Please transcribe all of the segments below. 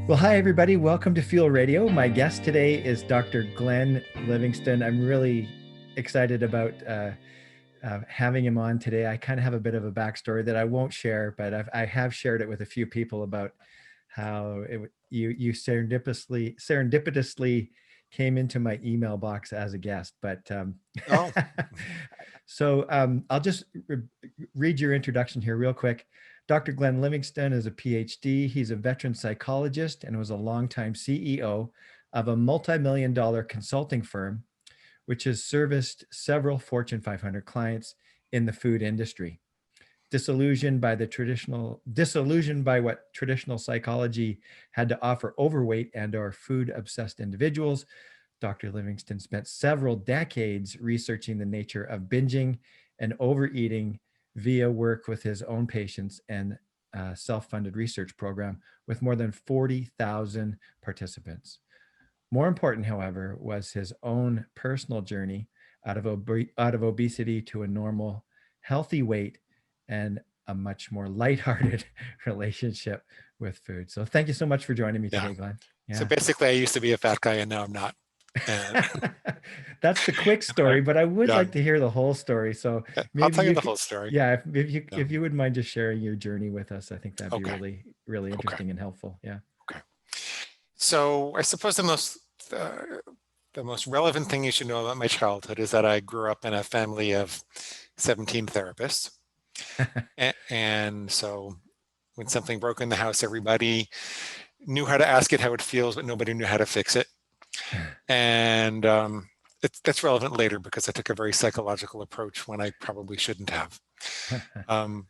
Well, hi, everybody. Welcome to Fuel Radio. My guest today is Dr. Glenn Livingston. I'm really excited about having him on today. I kind of have a bit of a backstory that I won't share, but I have shared it with a few people about how you serendipitously came into my email box as a guest. But Oh, so I'll just read your introduction here real quick. Dr. Glenn Livingston is a Ph.D. He's a veteran psychologist and was a longtime CEO of a multi-million-dollar consulting firm, which has serviced several Fortune 500 clients in the food industry. Disillusioned by what traditional psychology had to offer overweight and/or food-obsessed individuals, Dr. Livingston spent several decades researching the nature of binging and overeating via work with his own patients and self-funded research program with more than 40,000 participants. More important, however, was his own personal journey out of obesity to a normal, healthy weight and a much more lighthearted relationship with food. So thank you so much for joining me yeah. today, Glenn. So Yeah. basically, I used to be a fat guy, and now I'm not. And That's the quick story, but I would yeah, like to hear the whole story. So I'll maybe tell you you the could, whole story. yeah, Yeah. if you would mind just sharing your journey with us, I think that'd be Okay. really, really Okay. interesting and helpful. Yeah. Okay. So I suppose uh, the most relevant thing you should know about my childhood is that I grew up in a family of 17 therapists, and so when something broke in the house, everybody knew how to ask it how it feels, but nobody knew how to fix it. And that's relevant later because I took a very psychological approach when I probably shouldn't have. Um,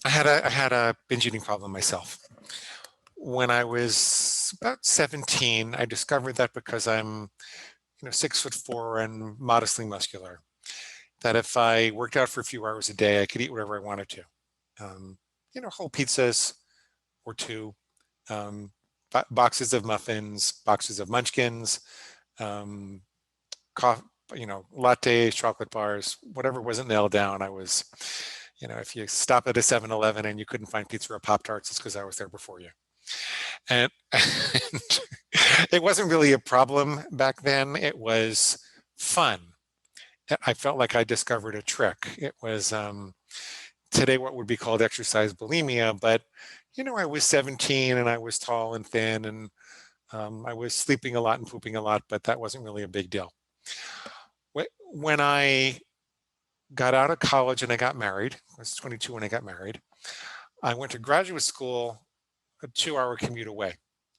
I had a binge eating problem myself. When I was about 17, I discovered that because I'm 6'4" and modestly muscular, that if I worked out for a few hours a day, I could eat whatever I wanted to. Um, whole pizzas or two, um, boxes of muffins, boxes of munchkins, um, coffee, lattes, chocolate bars, whatever wasn't nailed down. I was, if you stop at a 7-Eleven and you couldn't find pizza or Pop-Tarts, it's because I was there before you. And it wasn't really a problem back then. It was fun. I felt like I discovered a trick. It was today what would be called exercise bulimia, but I was 17 and I was tall and thin and I was sleeping a lot and pooping a lot, but that wasn't really a big deal. When I got out of college and I got married, I was 22 when I got married, I went to graduate school a 2-hour commute away.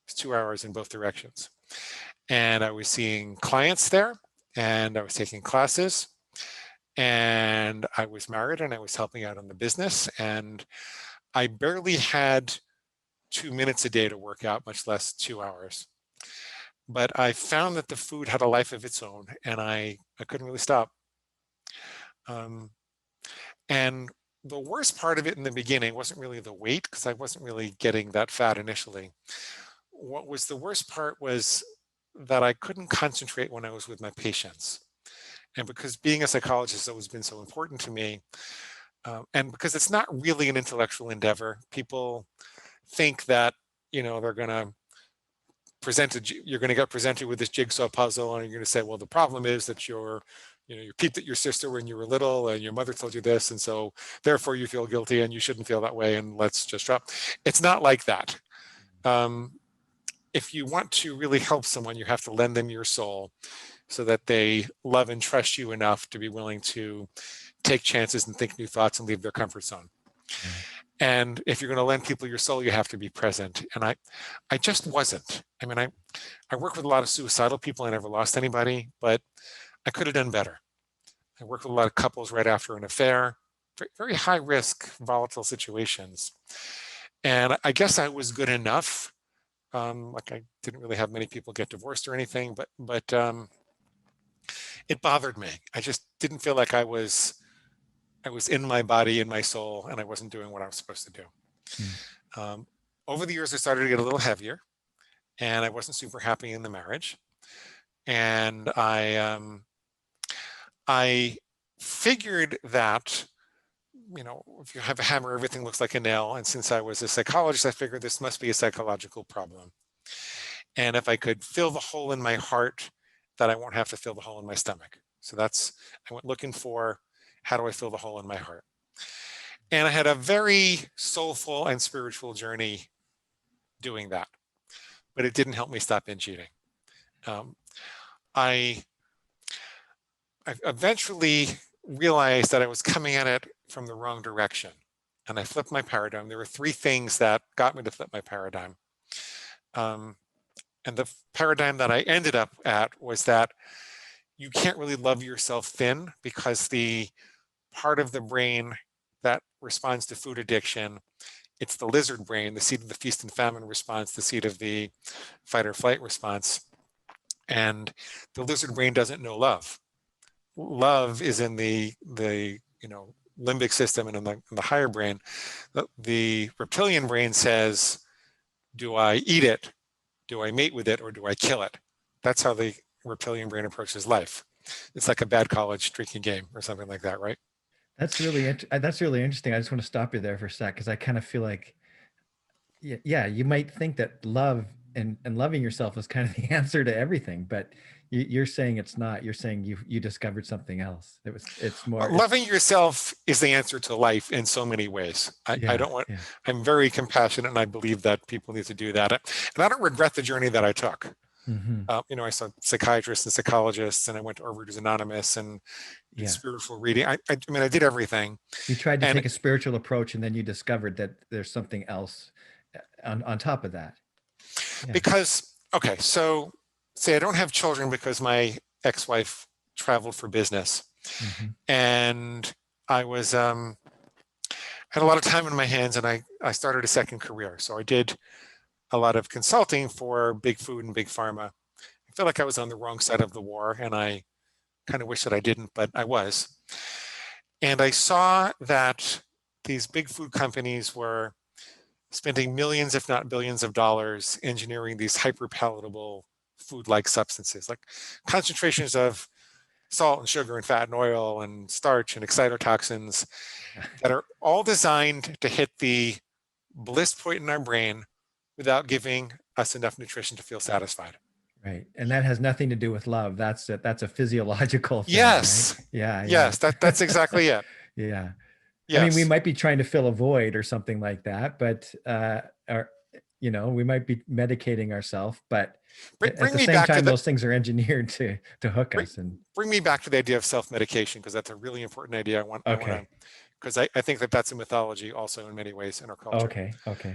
It's 2 hours in both directions. And I was seeing clients there and I was taking classes and I was married and I was helping out on the business. And I barely had 2 minutes a day to work out, much less 2 hours. But I found that the food had a life of its own and I couldn't really stop. And the worst part of it in the beginning wasn't really the weight because I wasn't really getting that fat initially. What was the worst part was that I couldn't concentrate when I was with my patients. And because being a psychologist has always been so important to me, and because it's not really an intellectual endeavor, people think that, they're going to you're going to get presented with this jigsaw puzzle and you're going to say, well, the problem is that you peeped at your sister when you were little and your mother told you this. And so therefore you feel guilty and you shouldn't feel that way. And let's just drop. It's not like that. If you want to really help someone, you have to lend them your soul so that they love and trust you enough to be willing to take chances and think new thoughts and leave their comfort zone. Yeah. And if you're going to lend people your soul, you have to be present. And I just wasn't. I mean, I work with a lot of suicidal people. I never lost anybody, but I could have done better. I worked with a lot of couples right after an affair, very, very high risk, volatile situations. And I guess I was good enough. Like I didn't really have many people get divorced or anything, but it bothered me. I just didn't feel like I was in my body, in my soul, and I wasn't doing what I was supposed to do. Over the years, I started to get a little heavier, and I wasn't super happy in the marriage. And I figured that if you have a hammer, everything looks like a nail. And since I was a psychologist, I figured this must be a psychological problem. And if I could fill the hole in my heart, that I won't have to fill the hole in my stomach. So I went looking for, how do I fill the hole in my heart? And I had a very soulful and spiritual journey doing that, but it didn't help me stop binge eating. I eventually realized that I was coming at it from the wrong direction, and I flipped my paradigm. There were three things that got me to flip my paradigm. And the paradigm that I ended up at was that you can't really love yourself thin, because the part of the brain that responds to food addiction, it's the lizard brain, the seat of the feast and famine response, the seat of the fight or flight response. And the lizard brain doesn't know love. Love is in the limbic system and in the higher brain. The reptilian brain says, do I eat it? Do I mate with it, or do I kill it? That's how the reptilian brain approaches life. It's like a bad college drinking game or something like that, right? That's really interesting. I just want to stop you there for a sec, because I kind of feel like, yeah, you might think that love and loving yourself is kind of the answer to everything, but you're saying it's not. You're saying you discovered something else. It's more Loving yourself is the answer to life in so many ways. I don't want. Yeah. I'm very compassionate, and I believe that people need to do that. And I don't regret the journey that I took. Mm-hmm. I saw psychiatrists and psychologists, and I went to Overeaters Anonymous and did Yeah. spiritual reading. I mean, I did everything. You tried to And take a spiritual approach, and then you discovered that there's something else on top of that. Yeah. because, okay, so say I don't have children because my ex-wife traveled for business, Mm-hmm. and I was had a lot of time in my hands, and I started a second career. So I did a lot of consulting for big food and big pharma. I feel like I was on the wrong side of the war, and I kind of wish that I didn't, but I was. And I saw that these big food companies were spending millions, if not billions of dollars engineering these hyper palatable food-like substances, like concentrations of salt and sugar and fat and oil and starch and excitotoxins that are all designed to hit the bliss point in our brain without giving us enough nutrition to feel satisfied. Right. And that has nothing to do with love. That's a physiological thing, Yes. right? Yeah. Yes, that's exactly it. Yeah. I mean, we Yes. might be trying to fill a void or something like that, but we might be medicating ourselves, but at Bring the me same back to time, the those things are engineered to hook bring, us. And bring me back to the idea of self-medication, because that's a really important idea. I want to, okay. because I think that that's a mythology also in many ways in our culture. Okay.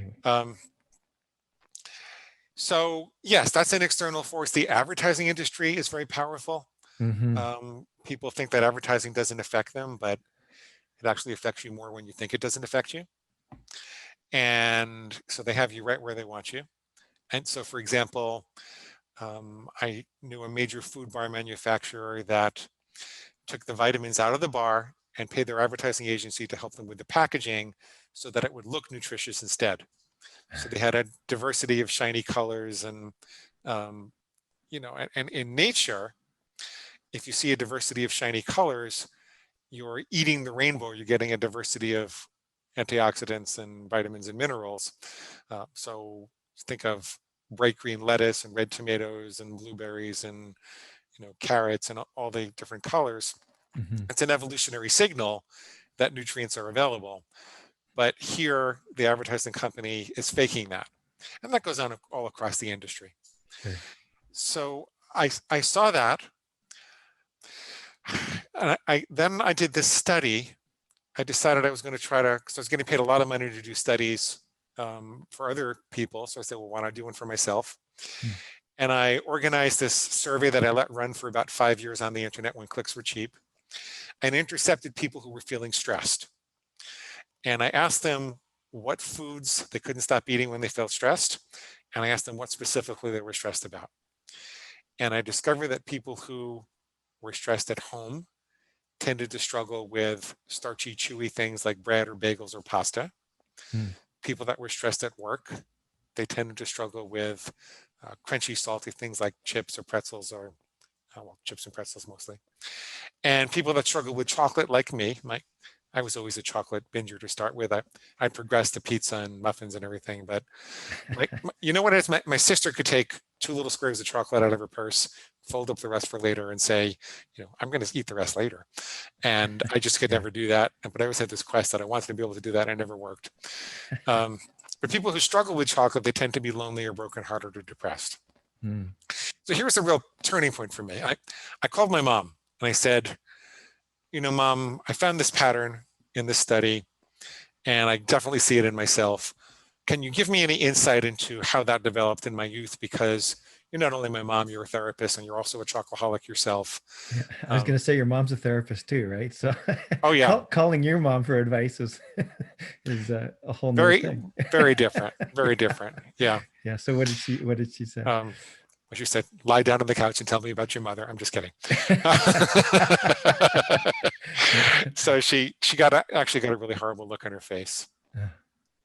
So yes, that's an external force. The advertising industry is very powerful. Mm-hmm. People think that advertising doesn't affect them, but it actually affects you more when you think it doesn't affect you. And so they have you right where they want you. And so, for example, I knew a major food bar manufacturer that took the vitamins out of the bar and paid their advertising agency to help them with the packaging so that it would look nutritious instead. So they had a diversity of shiny colors, and and in nature, if you see a diversity of shiny colors, you're eating the rainbow. You're getting a diversity of antioxidants and vitamins and minerals. So think of bright green lettuce and red tomatoes and blueberries and carrots and all the different colors. Mm-hmm. It's an evolutionary signal that nutrients are available. But here, the advertising company is faking that. And that goes on all across the industry. Sure. So I saw that. And then I did this study. I decided I was going to try to, because I was getting paid a lot of money to do studies for other people. So I said, well, why not do one for myself? Mm. And I organized this survey that I let run for about 5 years on the internet when clicks were cheap, and intercepted people who were feeling stressed. And I asked them what foods they couldn't stop eating when they felt stressed. And I asked them what specifically they were stressed about. And I discovered that people who were stressed at home tended to struggle with starchy, chewy things like bread or bagels or pasta. Mm. People that were stressed at work, they tended to struggle with crunchy, salty things like chips or pretzels, or chips and pretzels mostly. And people that struggle with chocolate, like me, I was always a chocolate binger to start with. I progressed to pizza and muffins and everything, but you know what it is? My sister could take 2 little squares of chocolate out of her purse, fold up the rest for later, and say, I'm going to eat the rest later. And I just could Yeah. never do that. But I always had this quest that I wanted to be able to do that, and it never worked. But people who struggle with chocolate, they tend to be lonely or brokenhearted or depressed. Mm. So here's a real turning point for me. I called my mom and I said, Mom, I found this pattern in this study, and I definitely see it in myself. Can you give me any insight into how that developed in my youth? Because you're not only my mom, you're a therapist, and you're also a chocoholic yourself. Yeah. I was going to say your mom's a therapist too, right? So Oh yeah, calling your mom for advice is a whole new very, thing. very different, very different. Yeah. Yeah. So what did she say? She said, lie down on the couch and tell me about your mother. I'm just kidding. So she actually got a really horrible look on her face.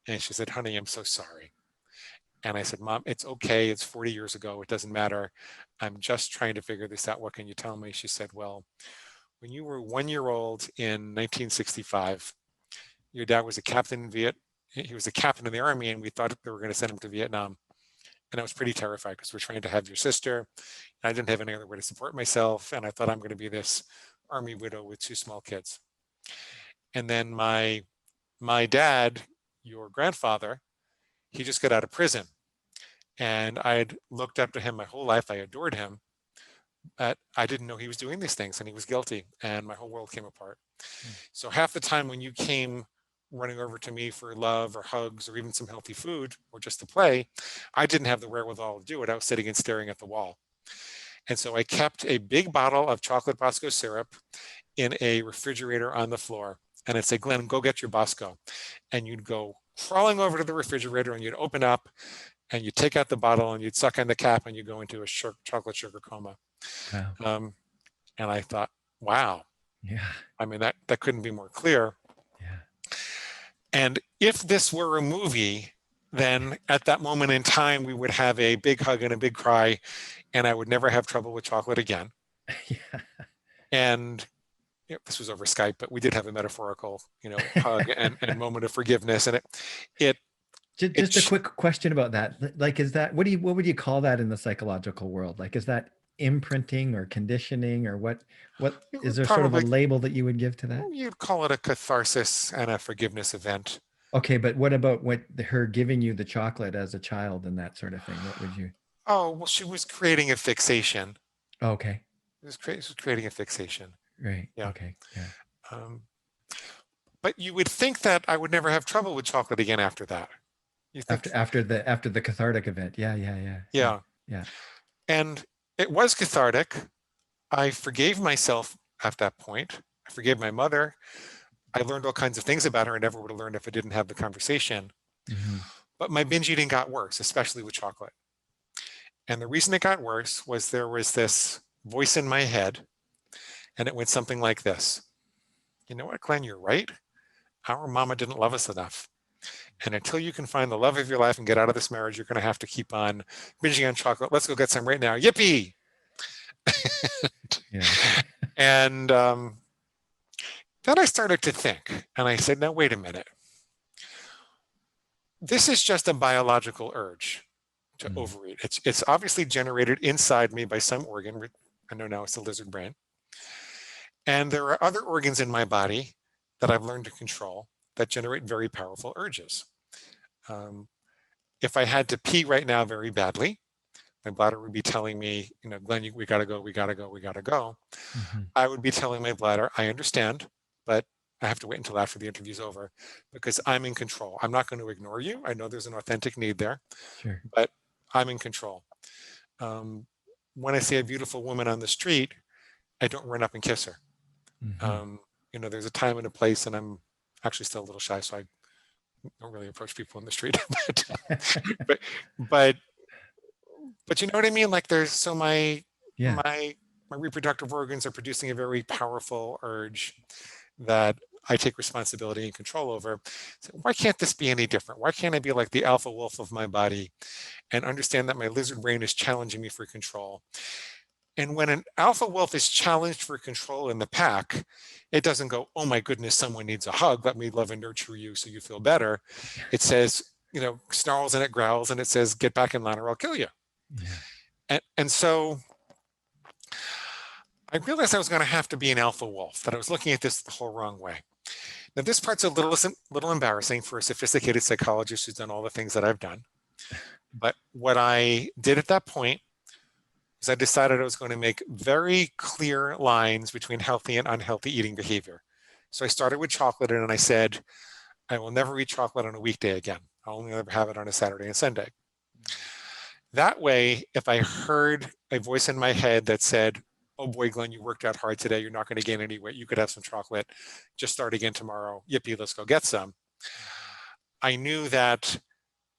And she said, honey, I'm so sorry. And I said, Mom, it's okay. It's 40 years ago. It doesn't matter. I'm just trying to figure this out. What can you tell me? She said, well, when you were 1 year old in 1965, your dad was a captain he was a captain in the army, and we thought they were going to send him to Vietnam. And I was pretty terrified because we're trying to have your sister. I didn't have any other way to support myself. And I thought I'm going to be this army widow with 2 small kids. And then my dad, your grandfather, he just got out of prison. And I had looked up to him my whole life. I adored him. But I didn't know he was doing these things, and he was guilty. And my whole world came apart. So half the time when you came running over to me for love or hugs or even some healthy food or just to play, I didn't have the wherewithal to do it. I was sitting and staring at the wall. And so I kept a big bottle of chocolate Bosco syrup in a refrigerator on the floor. And I'd say, Glenn, go get your Bosco. And you'd go crawling over to the refrigerator and you'd open up and you'd take out the bottle and you'd suck on the cap and you go into a chocolate sugar coma. Wow. And I thought, wow. Yeah. I mean, that couldn't be more clear. Yeah. And if this were a movie, then at that moment in time, we would have a big hug and a big cry, and I would never have trouble with chocolate again. Yeah. And this was over Skype, but we did have a metaphorical, hug and moment of forgiveness. And Just a quick question about that. Like, is that, what would you call that in the psychological world? Like, is that imprinting or conditioning, or what is there sort of a label that you would give to that? You'd call it a catharsis and a forgiveness event. Okay, but what about her giving you the chocolate as a child and that sort of thing? What would you? Oh, well, she was creating a fixation. Okay. She was creating a fixation. Right. Yeah. Okay. Yeah. But you would think that I would never have trouble with chocolate again after that. You think after the cathartic event. Yeah. And it was cathartic. I forgave myself at that point. I forgave my mother. I learned all kinds of things about her I never would have learned if I didn't have the conversation. Mm-hmm. But my binge eating got worse, especially with chocolate. And the reason it got worse was there was this voice in my head, and it went something like this. You know what, Glenn, you're right. Our mama didn't love us enough. And until you can find the love of your life and get out of this marriage, you're going to have to keep on binging on chocolate. Let's go get some right now. Yippee! Yeah. And then I started to think, and I said, now, wait a minute. This is just a biological urge to overeat. It's obviously generated inside me by some organ. I know now it's the lizard brain. And there are other organs in my body that I've learned to control that generate very powerful urges. If I had to pee right now very badly, my bladder would be telling me, Glenn, we gotta go, we gotta go, we gotta go. Mm-hmm. I would be telling my bladder, I understand, but I have to wait until after the interview's over because I'm in control. I'm not going to ignore you. I know there's an authentic need there, Sure. but I'm in control. When I see a beautiful woman on the street, I don't run up and kiss her. Mm-hmm. There's a time and a place, and I'm actually still a little shy, so I don't really approach people in the street. but you know what I mean? Like my reproductive organs are producing a very powerful urge that I take responsibility and control over. So why can't this be any different? Why can't I be like the alpha wolf of my body and understand that my lizard brain is challenging me for control? And when an alpha wolf is challenged for control in the pack, it doesn't go, oh my goodness, someone needs a hug. Let me love and nurture you so you feel better. It says, snarls and it growls and it says, get back in line or I'll kill you. Yeah. And so I realized I was going to have to be an alpha wolf, that I was looking at this the whole wrong way. Now, this part's a little embarrassing for a sophisticated psychologist who's done all the things that I've done. But what I did at that point is I decided I was going to make very clear lines between healthy and unhealthy eating behavior. So I started with chocolate and I said, I will never eat chocolate on a weekday again. I'll only ever have it on a Saturday and Sunday. That way, if I heard a voice in my head that said, oh boy, Glenn, you worked out hard today. You're not going to gain any weight. You could have some chocolate. Just start again tomorrow. Yippee, let's go get some. I knew that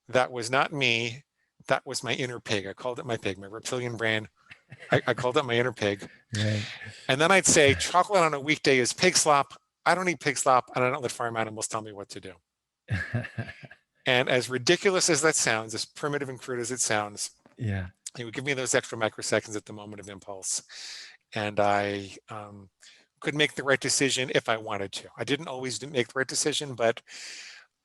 that was not me. That was my inner pig. I called it my pig, my reptilian brain. I called it my inner pig. Right. And then I'd say chocolate on a weekday is pig slop. I don't eat pig slop and I don't let farm animals tell me what to do. And as ridiculous as that sounds, as primitive and crude as it sounds, yeah, it would give me those extra microseconds at the moment of impulse. And I could make the right decision if I wanted to. I didn't always make the right decision, but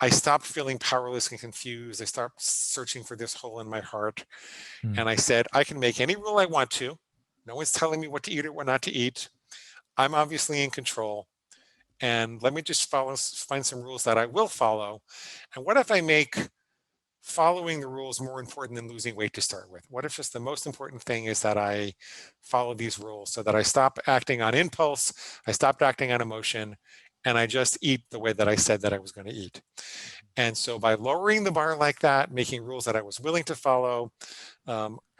I stopped feeling powerless and confused. I stopped searching for this hole in my heart. And I said, I can make any rule I want to. No one's telling me what to eat or what not to eat. I'm obviously in control. And let me just find some rules that I will follow. And what if I make following the rules more important than losing weight to start with? What if just the most important thing is that I follow these rules so that I stop acting on impulse, I stopped acting on emotion, and I just eat the way that I said that I was going to eat. And so by lowering the bar like that, making rules that I was willing to follow,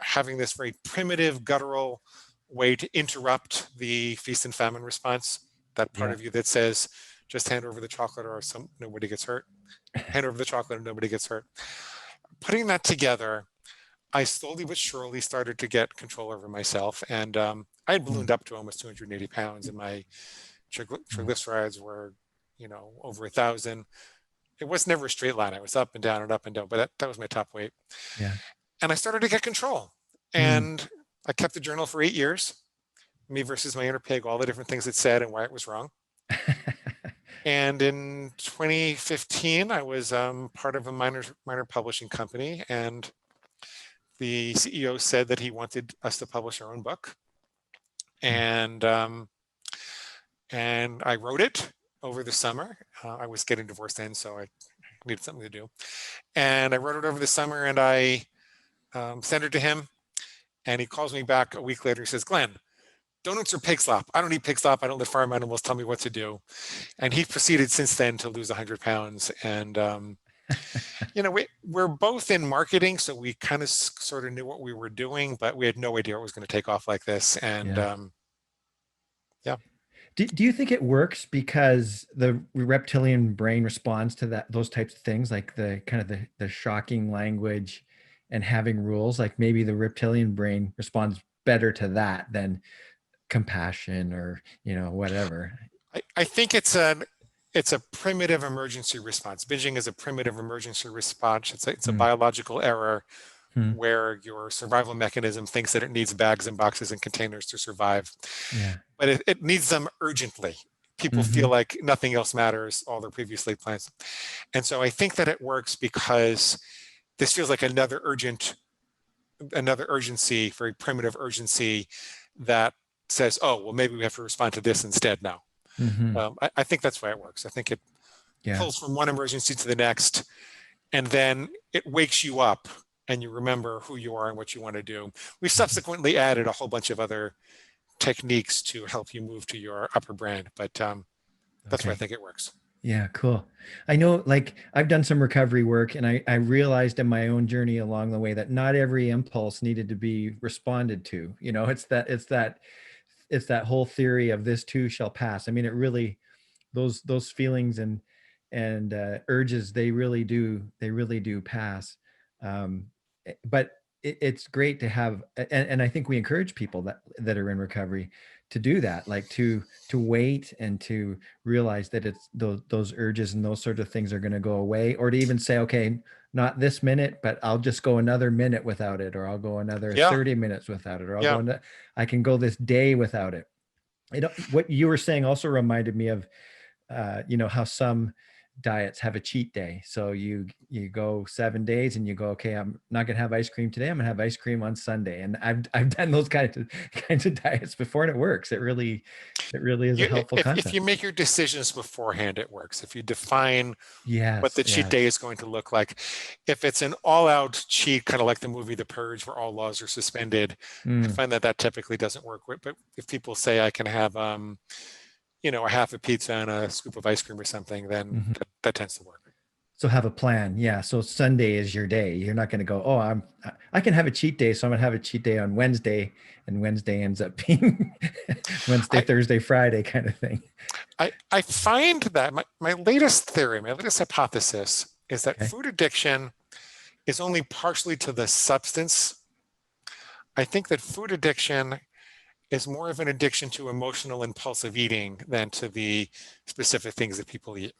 having this very primitive, guttural way to interrupt the feast and famine response, that part of you that says, just hand over the chocolate or nobody gets hurt. Hand over the chocolate and nobody gets hurt. Putting that together, I slowly but surely started to get control over myself. And I had ballooned up to almost 280 pounds and my triglycerides were, over 1,000. It was never a straight line. I was up and down, but that was my top weight. Yeah. And I started to get control. And I kept the journal for 8 years, me versus my inner pig, all the different things it said and why it was wrong. And in 2015, I was part of a minor publishing company, and the CEO said that he wanted us to publish our own book. And I wrote it over the summer. I was getting divorced then, so I needed something to do. And I wrote it over the summer, and I sent it to him. And he calls me back a week later. He says, Glenn, donuts are pig slop. I don't eat pig slop. I don't let farm animals tell me what to do. And he proceeded since then to lose 100 pounds. And, we're both in marketing, so we kind of sort of knew what we were doing, but we had no idea it was going to take off like this. And yeah. Do you think it works because the reptilian brain responds to those types of things, like the kind of the shocking language and having rules? Like maybe the reptilian brain responds better to that than compassion or whatever. I think it's a primitive emergency response. Binging is a primitive emergency response. It's a biological error where your survival mechanism thinks that it needs bags and boxes and containers to survive. Yeah. But it needs them urgently. People feel like nothing else matters, all their previously plans. And so I think that it works because this feels like another urgency, very primitive urgency that says, oh, well, maybe we have to respond to this instead now. I think that's why it works. I think it pulls from one emergency to the next, and then it wakes you up and you remember who you are and what you want to do. We've subsequently added a whole bunch of other techniques to help you move to your upper brain, but that's why I think it works. Yeah, cool. I know, like, I've done some recovery work, and I realized in my own journey along the way that not every impulse needed to be responded to. It's that whole theory of this too shall pass. I mean, it really, those feelings and urges, they really do pass. But it's great to have, and I think we encourage people that are in recovery to do that, like to wait and to realize that it's those urges and those sort of things are going to go away, or to even say, okay, not this minute, but I'll just go another minute without it, or I'll go another Yeah. 30 minutes without it, or Yeah. I can go this day without it. What you were saying also reminded me of, how some diets have a cheat day. So you go 7 days and you go, okay, I'm not gonna have ice cream today. I'm gonna have ice cream on Sunday. And I've done those kinds of diets before, and it works. It really is a helpful If concept. you make your decisions beforehand, it works. If you define what Yes, the cheat day yes. is going to look like, if it's an all-out cheat, kind of like the movie The Purge, where all laws are suspended, I Mm, find that typically doesn't work. But if people say I can have, a half a pizza and a scoop of ice cream or something, then mhm. that tends to work. So have a plan. Yeah. So Sunday is your day. You're not going to go, oh, I can have a cheat day. So I'm going to have a cheat day on Wednesday, and Wednesday ends up being Wednesday, I Thursday, Friday kind of thing. I find that my latest theory, my latest hypothesis is that Okay. food addiction is only partially to the substance. I think that food addiction is more of an addiction to emotional impulsive eating than to the specific things that people eat.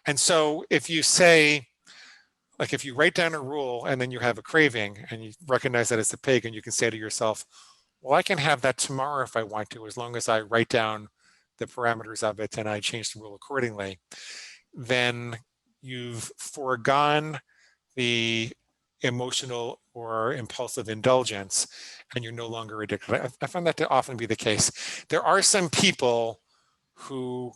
And so if you say, like if you write down a rule and then you have a craving and you recognize that it's a pig, and you can say to yourself, well, I can have that tomorrow if I want to, as long as I write down the parameters of it and I change the rule accordingly, then you've foregone the emotional or impulsive indulgence, and you're no longer addicted. I find that to often be the case. There are some people who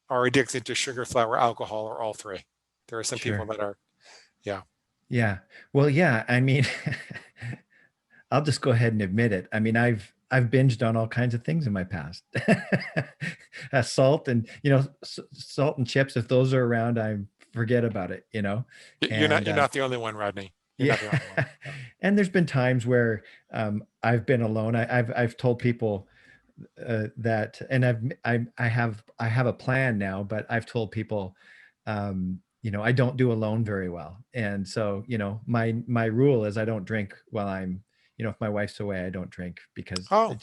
are addicted to sugar, flour, alcohol, or all three. There are some people Sure. that are, yeah. Yeah. Well, yeah. I mean, I'll just go ahead and admit it. I mean, I've binged on all kinds of things in my past. Salt and, salt and chips. If those are around, I forget about it. You're And not the only one, Rodney. You're yeah. not the only one. Yeah. And there's been times where I've been alone. I've told people that, and I have a plan now, but I've told people, I don't do alone very well. And so, my rule is I don't drink while if my wife's away, I don't drink, because it Oh,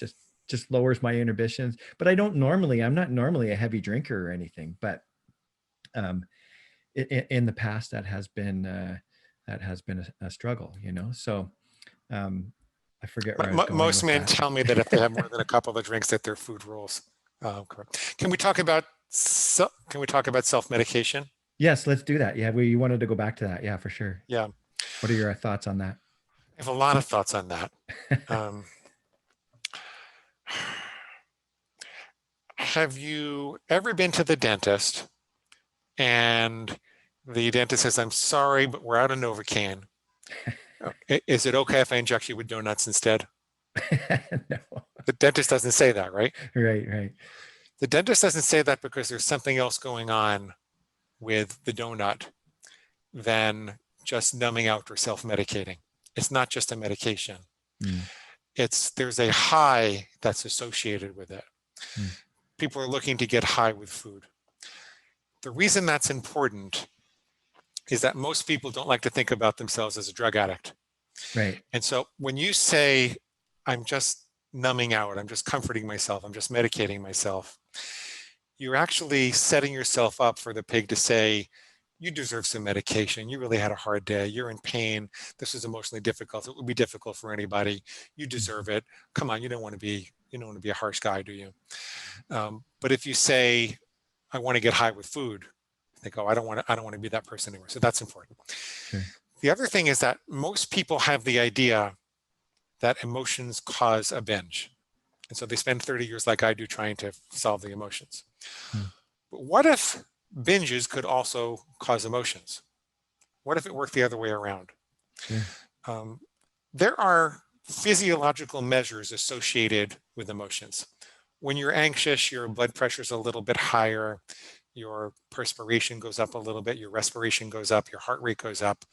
just lowers my inhibitions. But I'm not normally a heavy drinker or anything, but um, in the past, that has been a struggle, So I forget where I was going most with men that. tell me that if they have more than a couple of drinks, that their food rules. Correct. Can we talk about self-medication? Yes, let's do that. Yeah, you wanted to go back to that. Yeah, for sure. Yeah, What are your thoughts on that? I have a lot of thoughts on that. Um, have you ever been to the dentist and the dentist says, "I'm sorry, but we're out of Novocaine. Is it okay if I inject you with donuts instead?" No. The dentist doesn't say that, right? Right, right. The dentist doesn't say that because there's something else going on with the donut than just numbing out or self-medicating. It's not just a medication. Mm, There's a high that's associated with it. mm, People are looking to get high with food. The reason that's important is that most people don't like to think about themselves as a drug addict. right. And so when you say, I'm just numbing out, I'm just comforting myself, I'm just medicating myself, you're actually setting yourself up for the pig to say, you deserve some medication. You really had a hard day. You're in pain. This is emotionally difficult. It would be difficult for anybody. You deserve it. Come on, you don't want to be a harsh guy, do you? But if you say, I want to get high with food, they go, I don't want to be that person anymore. So that's important. Sure. The other thing is that most people have the idea that emotions cause a binge. And so they spend 30 years like I do trying to solve the emotions. Mm, But what if binges could also cause emotions? What if it worked the other way around? sure. Um, there are physiological measures associated with emotions. When you're anxious, your blood pressure is a little bit higher, your perspiration goes up a little bit, your respiration goes up, your heart rate goes up.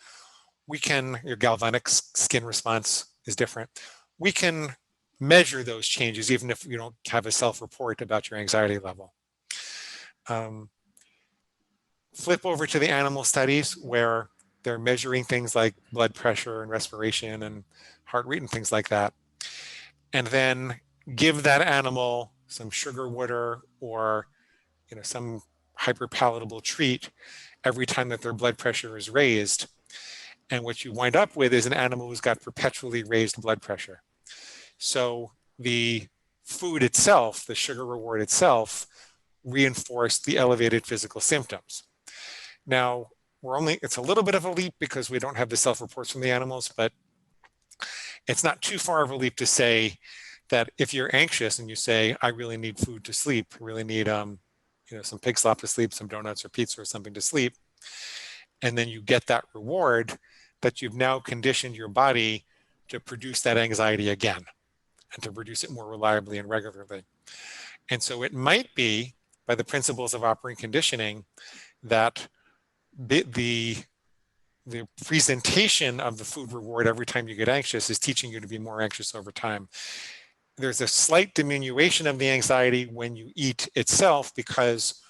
Your galvanic skin response is different. We can measure those changes even if you don't have a self-report about your anxiety level. Flip over to the animal studies where they're measuring things like blood pressure and respiration and heart rate and things like that. And then give that animal some sugar water or some hyperpalatable treat every time that their blood pressure is raised. And what you wind up with is an animal who's got perpetually raised blood pressure. So the food itself, the sugar reward itself, reinforced the elevated physical symptoms. Now, it's a little bit of a leap because we don't have the self-reports from the animals, but it's not too far of a leap to say that if you're anxious and you say, I really need food to sleep, I really need some pig slop to sleep, some donuts or pizza or something to sleep, and then you get that reward, that you've now conditioned your body to produce that anxiety again and to produce it more reliably and regularly. And so it might be, by the principles of operant conditioning, that the presentation of the food reward every time you get anxious is teaching you to be more anxious over time. There's a slight diminution of the anxiety when you eat itself, because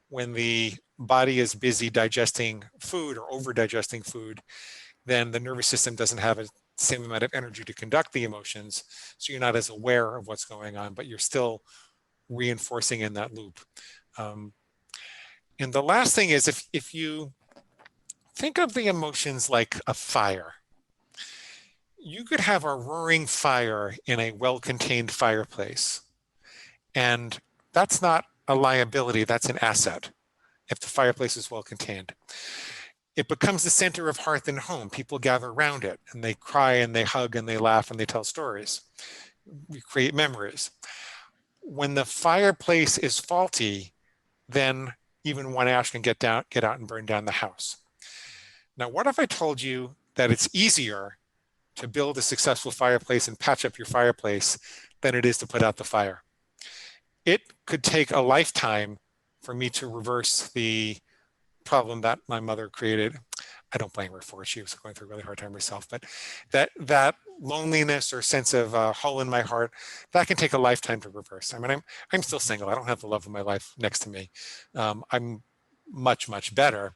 when the body is busy digesting food or over digesting food, then the nervous system doesn't have the same amount of energy to conduct the emotions. So you're not as aware of what's going on, but you're still reinforcing in that loop. And the last thing is, if you think of the emotions like a fire, you could have a roaring fire in a well-contained fireplace. And that's not a liability, that's an asset if the fireplace is well-contained. It becomes the center of hearth and home. People gather around it and they cry and they hug and they laugh and they tell stories. We create memories. When the fireplace is faulty, then even one ash can get out and burn down the house. Now, what if I told you that it's easier to build a successful fireplace and patch up your fireplace than it is to put out the fire? It could take a lifetime for me to reverse the problem that my mother created. I don't blame her for it. She was going through a really hard time herself, but that loneliness or sense of a hole in my heart, that can take a lifetime to reverse. I mean, I'm still single. I don't have the love of my life next to me. I'm much, much better.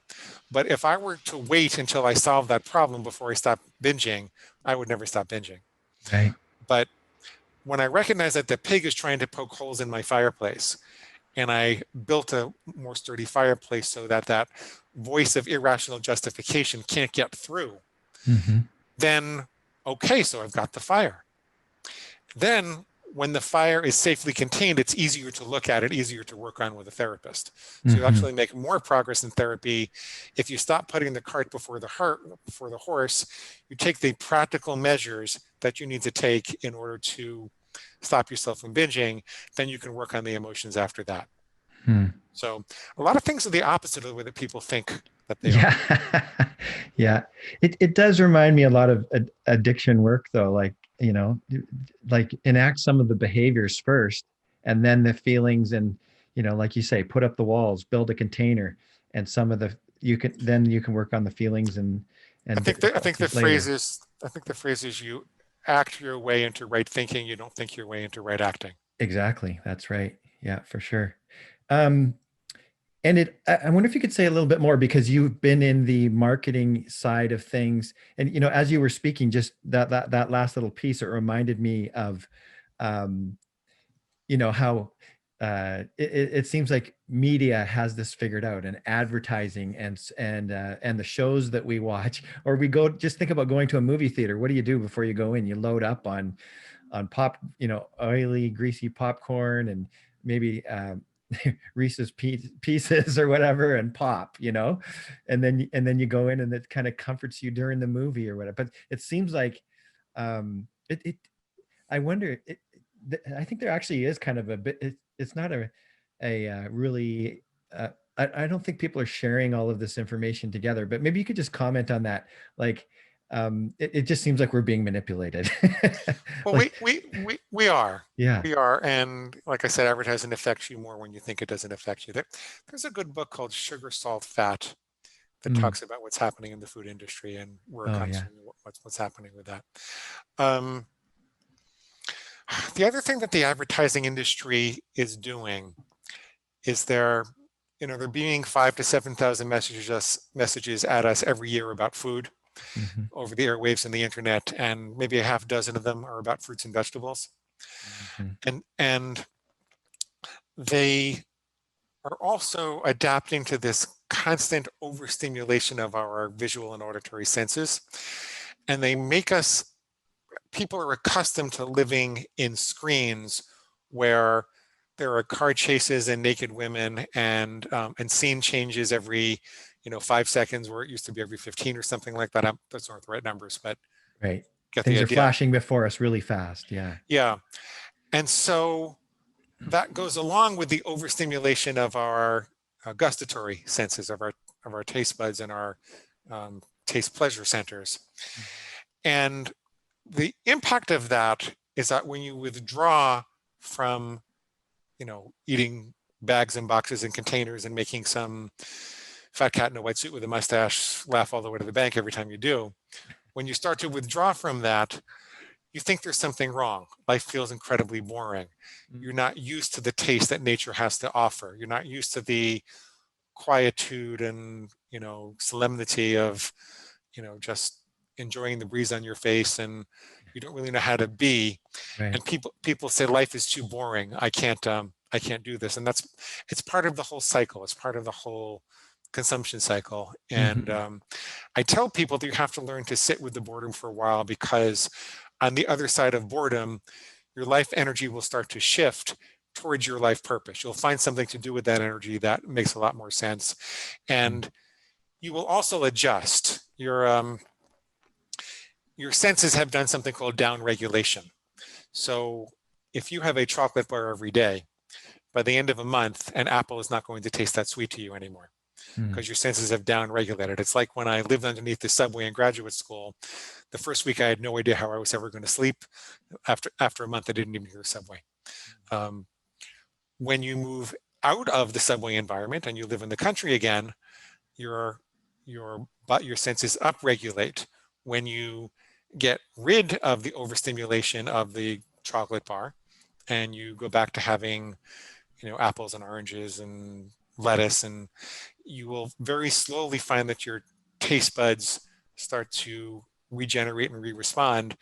But if I were to wait until I solved that problem before I stopped binging, I would never stop binging. Right. But when I recognize that the pig is trying to poke holes in my fireplace, and I built a more sturdy fireplace so that that voice of irrational justification can't get through, then, okay, so I've got the fire. Then when the fire is safely contained, it's easier to look at it, easier to work on with a therapist. So you actually make more progress in therapy if you stop putting the cart before the horse. You take the practical measures that you need to take in order to stop yourself from binging, then you can work on the emotions after that. So a lot of things are the opposite of the way that people think that they are. Yeah. It does remind me a lot of addiction work, though. Like enact some of the behaviors first, and then the feelings, and like you say, put up the walls, build a container, and some of the you can work on the feelings and I think the phrase is you act your way into right thinking. You don't think your way into right acting. Exactly. That's right. Yeah, for sure. And I wonder if you could say a little bit more, because you've been in the marketing side of things, and as you were speaking, just that last little piece, it reminded me of, how it seems like media has this figured out, and advertising and the shows that we watch, or we go, just think about going to a movie theater. What do you do before you go in? You load up on pop, oily, greasy popcorn, and maybe Reese's pieces or whatever, and pop, and then you go in, and it kind of comforts you during the movie or whatever. But it seems like I wonder, I think there actually is kind of a bit, it's not a really, I don't think people are sharing all of this information together, but maybe you could just comment on that. Like, it just seems like we're being manipulated. Well, Like, we are. yeah. We are. And like I said, advertising affects you more when you think it doesn't affect you. There's a good book called Sugar, Salt, Fat that talks about what's happening in the food industry and where it comes from, what's happening with that. The other thing that the advertising industry is doing is they're beaming 5,000 to 7,000 messages at us every year about food over the airwaves and the internet, and maybe a half dozen of them are about fruits and vegetables. Mhm. And they are also adapting to this constant overstimulation of our visual and auditory senses. And they make us, people are accustomed to living in screens where there are car chases and naked women and scene changes every 5 seconds, where it used to be every 15 or something like that. Those aren't the right numbers, but Right. get the Things are idea. flashing before us really fast. Yeah. Yeah. And so that goes along with the overstimulation of our gustatory senses, of our taste buds and our taste pleasure centers. And the impact of that is that when you withdraw from eating bags and boxes and containers and making some fat cat in a white suit with a mustache laugh all the way to the bank every time you do, when you start to withdraw from that, you think there's something wrong. Life feels incredibly boring. You're not used to the taste that nature has to offer. You're not used to the quietude and solemnity of just enjoying the breeze on your face, and you don't really know how to be. Right. And people say life is too boring. I can't do this. And it's part of the whole cycle. It's part of the whole consumption cycle. And Mhm. I tell people that you have to learn to sit with the boredom for a while, because on the other side of boredom, your life energy will start to shift towards your life purpose. You'll find something to do with that energy that makes a lot more sense. And you will also adjust. Your senses have done something called down regulation. So if you have a chocolate bar every day, by the end of a month, an apple is not going to taste that sweet to you anymore, Mm. because your senses have down regulated. It's like when I lived underneath the subway in graduate school. The first week I had no idea how I was ever going to sleep. After a month, I didn't even hear a subway. Um, when you move out of the subway environment and you live in the country again, your your senses upregulate. When you get rid of the overstimulation of the chocolate bar and you go back to having apples and oranges and lettuce, and you will very slowly find that your taste buds start to regenerate and re-respond.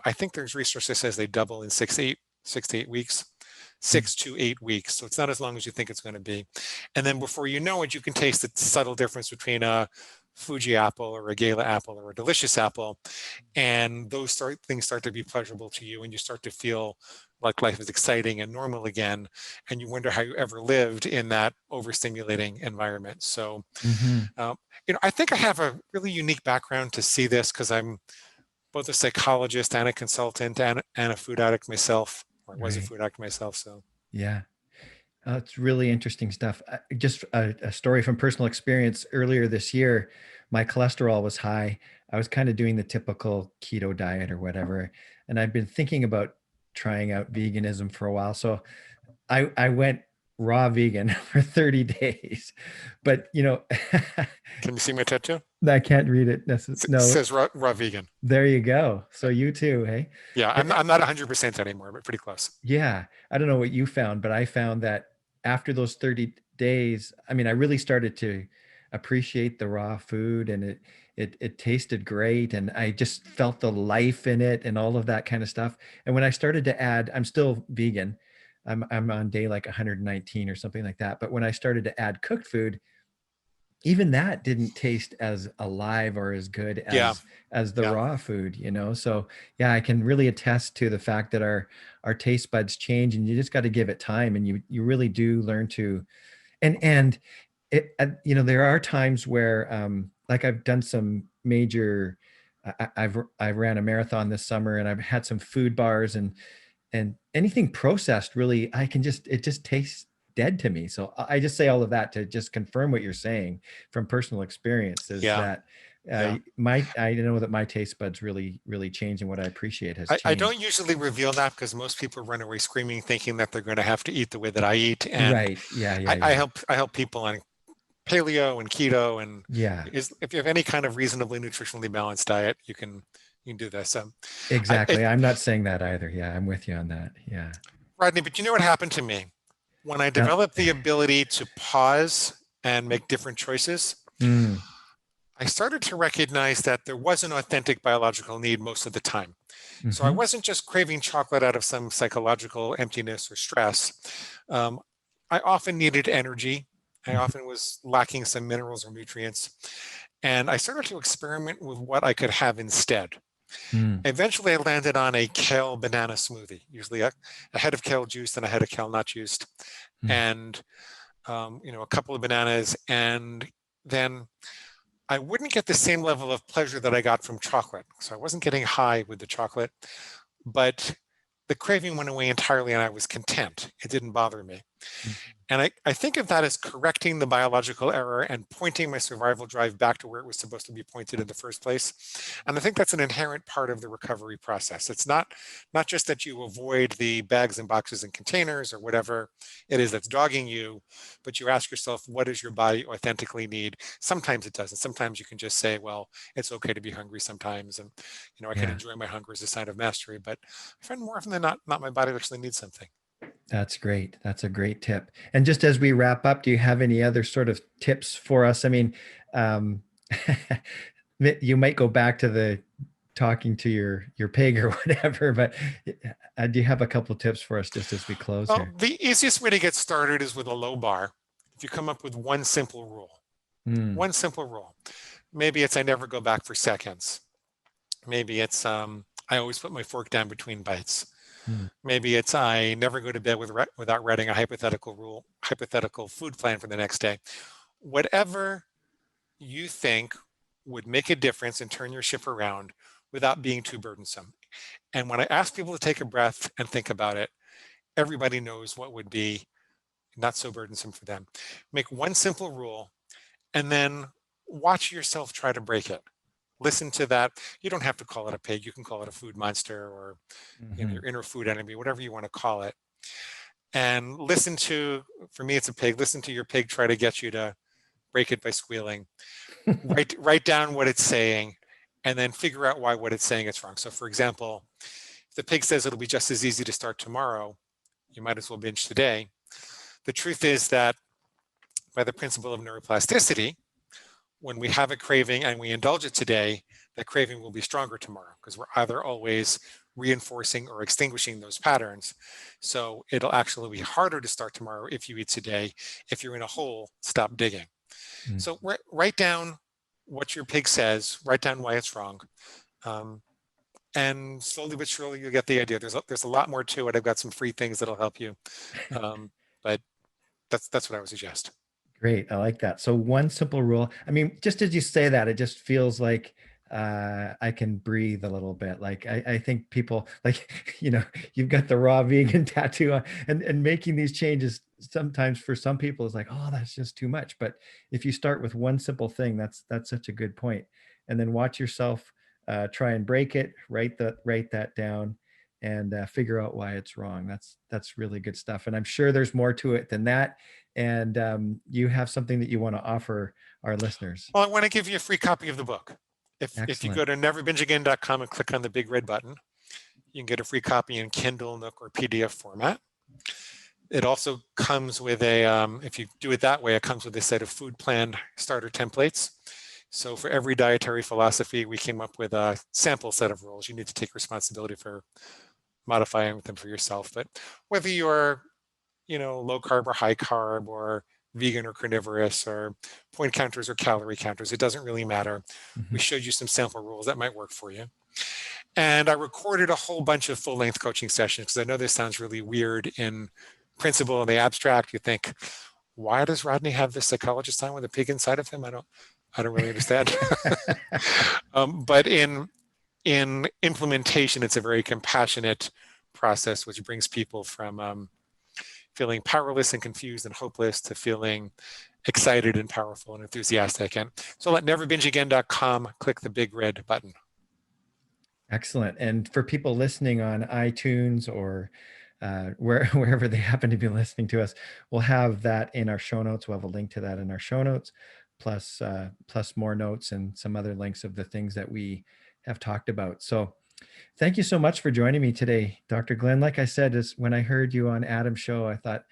I think there's research that says they double in 6 to 8 weeks, Mm. 6 to 8 weeks. So it's not as long as you think it's going to be. And then before you know it, you can taste the subtle difference between a Fuji apple or a Gala apple or a delicious apple. And those things start to be pleasurable to you, and you start to feel like life is exciting and normal again. And you wonder how you ever lived in that overstimulating environment. So, Mhm. I think I have a really unique background to see this, because I'm both a psychologist and a consultant and a food addict myself, or I was a Right. food addict myself. So, Yeah. It's really interesting stuff. Just a story from personal experience. Earlier this year, my cholesterol was high. I was kind of doing the typical keto diet or whatever, and I've been thinking about trying out veganism for a while. So I went raw vegan for 30 days. But can you see my tattoo? I can't read it. It No, says raw vegan. there you go. So you too, hey? Yeah, And I'm not 100% anymore, but pretty close. yeah, I don't know what you found, but I found that after those 30 days, I mean, I really started to appreciate the raw food, and it tasted great, and I just felt the life in it and all of that kind of stuff. And when I started to add, I'm still vegan. I'm on day like 119 or something like that. But when I started to add cooked food, even that didn't taste as alive or as good Yeah, as the yeah. raw food. So yeah, I can really attest to the fact that our taste buds change, and you just got to give it time, and you really do learn to. And it there are times where like I've done some major, I ran a marathon this summer, and I've had some food bars, and anything processed, really, it just tastes dead to me. So I just say all of that to just confirm what you're saying from personal experience, is Yeah, that yeah. I know that my taste buds really change, and what I appreciate has I don't changed. usually reveal that, because most people run away screaming, thinking that they're going to have to eat the way that I eat. And Right. Yeah, yeah, I yeah. help people on paleo and keto, and Yeah, if you have any kind of reasonably nutritionally balanced diet, you can do this. exactly. I'm not saying that either. Yeah, I'm with you on that. Yeah. Rodney, but you know what happened to me when I Now, developed the ability to pause and make different choices? mm, I started to recognize that there was an authentic biological need most of the time. So I Mm-hmm. wasn't just craving chocolate out of some psychological emptiness or stress. Um, I often needed energy. I often was lacking some minerals or nutrients. And I started to experiment with what I could have instead. Mm-hmm. Eventually, I landed on a kale banana smoothie, usually a head of kale juice and a head of kale not juiced, and a couple of bananas. And then I wouldn't get the same level of pleasure that I got from chocolate. So I wasn't getting high with the chocolate, but the craving went away entirely and I was content. It didn't bother me. And I think of that as correcting the biological error and pointing my survival drive back to where it was supposed to be pointed in the first place. And I think that's an inherent part of the recovery process. It's not just that you avoid the bags and boxes and containers or whatever it is that's dogging you, but you ask yourself, what does your body authentically need? Sometimes it doesn't. Sometimes you can just say, well, it's okay to be hungry sometimes. And, I can Yeah. enjoy my hunger as a sign of mastery, but I find more often than not my body actually needs something. That's great. That's a great tip. And just as we wrap up, do you have any other sort of tips for us? I mean, um, you might go back to the talking to your pig or whatever, but do you have a couple of tips for us just as we close Well, here? the easiest way to get started is with a low bar. If you come up with one simple rule, Mm, one simple rule, maybe it's I never go back for seconds. Maybe it's I always put my fork down between bites. mm, Maybe it's I never go to bed without writing a hypothetical food plan for the next day. Whatever you think would make a difference and turn your ship around without being too burdensome. And when I ask people to take a breath and think about it, everybody knows what would be not so burdensome for them. Make one simple rule and then watch yourself try to break it. Listen to that. You don't have to call it a pig. You can call it a food monster or mhm. your inner food enemy, whatever you want to call it. And listen to, for me, it's a pig. Listen to your pig try to get you to break it by squealing. Write down what it's saying and then figure out why what it's saying is wrong. So for example, if the pig says it'll be just as easy to start tomorrow, you might as well binge today. The truth is that by the principle of neuroplasticity, when we have a craving and we indulge it today, that craving will be stronger tomorrow because we're either always reinforcing or extinguishing those patterns. So it'll actually be harder to start tomorrow if you eat today. If you're in a hole, stop digging. Mm. So write down what your pig says, write down why it's wrong. Um, and slowly but surely you'll get the idea. There's a lot more to it. I've got some free things that'll help you. But that's what I would suggest. Great. I like that. So one simple rule. I mean, just as you say that, it just feels like I can breathe a little bit. Like I think people like, you've got the raw vegan tattoo on, and making these changes sometimes for some people is like, oh, that's just too much. But if you start with one simple thing, that's such a good point. And then watch yourself try and break it, write that down, and figure out why it's wrong. That's really good stuff. And I'm sure there's more to it than that. And you have something that you want to offer our listeners. Well, I want to give you a free copy of the book. If you Excellent. go to neverbingeagain.com and click on the big red button, you can get a free copy in Kindle, Nook, or PDF format. It also comes with if you do it that way, it comes with a set of food plan starter templates. So for every dietary philosophy, we came up with a sample set of rules. You need to take responsibility for modifying them for yourself. But whether you're, low carb or high carb or vegan or carnivorous or point counters or calorie counters, it doesn't really matter. We Mhm. showed you some sample rules that might work for you. And I recorded a whole bunch of full-length coaching sessions because I know this sounds really weird in principle and the abstract. You think, why does Rodney have this psychologist on with a pig inside of him? I don't really understand. But in implementation, it's a very compassionate process, which brings people from feeling powerless and confused and hopeless to feeling excited and powerful and enthusiastic. And so at neverbingeagain.com, click the big red button. Excellent. And for people listening on iTunes or wherever they happen to be listening to us, we'll have that in our show notes. We'll have a link to that in our show notes, plus more notes and some other links of the things that we have talked about. So thank you so much for joining me today, Dr. Glenn. Like I said, when I heard you on Adam's show, I thought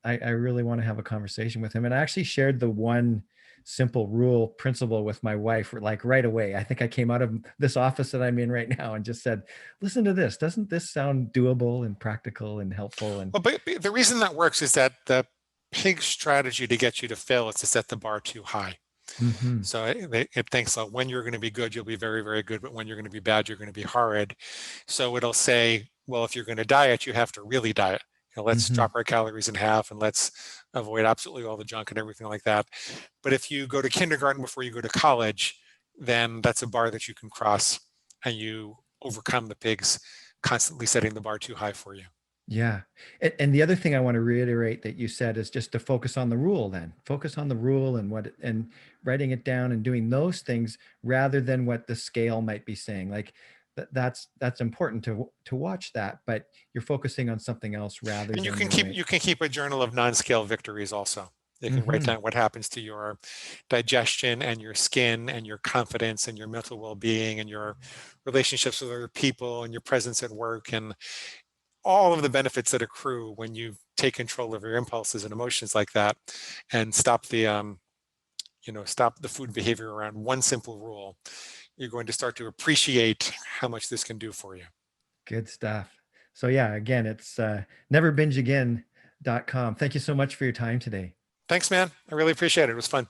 I really want to have a conversation with him. And I actually shared the one simple rule principle with my wife, like right away. I think I came out of this office that I'm in right now and just said, listen to this. Doesn't this sound doable and practical and helpful? And Well, but the reason that works is that the pig strategy to get you to fail is to set the bar too high. mhm, So it thinks that when you're going to be good, you'll be very, very good. But when you're going to be bad, you're going to be horrid. So it'll say, well, if you're going to diet, you have to really diet. Let's mhm. drop our calories in half and let's avoid absolutely all the junk and everything like that. But if you go to kindergarten before you go to college, then that's a bar that you can cross and you overcome the pigs constantly setting the bar too high for you. Yeah. And the other thing I want to reiterate that you said is just to focus on the rule then. Focus on the rule and and writing it down and doing those things rather than what the scale might be saying. Like that's important to watch that, but you're focusing on something else rather And than the weight. you can keep a journal of non-scale victories also. You can write Hmm. down what happens to your digestion and your skin and your confidence and your mental well-being and your relationships with other people and your presence at work and all of the benefits that accrue when you take control of your impulses and emotions like that and stop stop the food behavior around one simple rule. You're going to start to appreciate how much this can do for you. Good stuff. So yeah, again, it's neverbingeagain.com. Thank you so much for your time today. Thanks, man. I really appreciate it. It was fun.